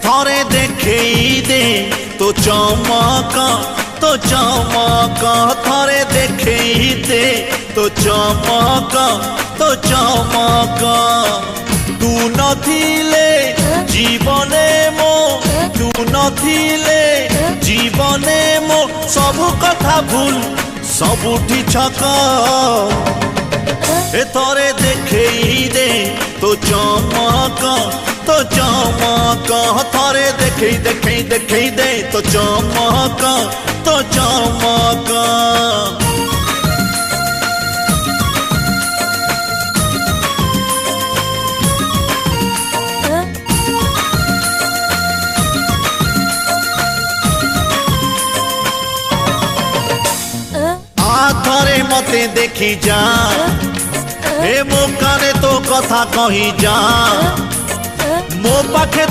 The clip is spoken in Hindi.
थरे देखेई दे तो चमक थरे देखेई दे तो चमक तू नथिले जीवने मो तू नथिले जीवने मो सबु कथा भूल सबुठी छक ए थरे देखेई दे तो चमक थरे देखेई दे तो चमक थरे मते देखी जा हे मो काने तो कथा कही जा मो पाखे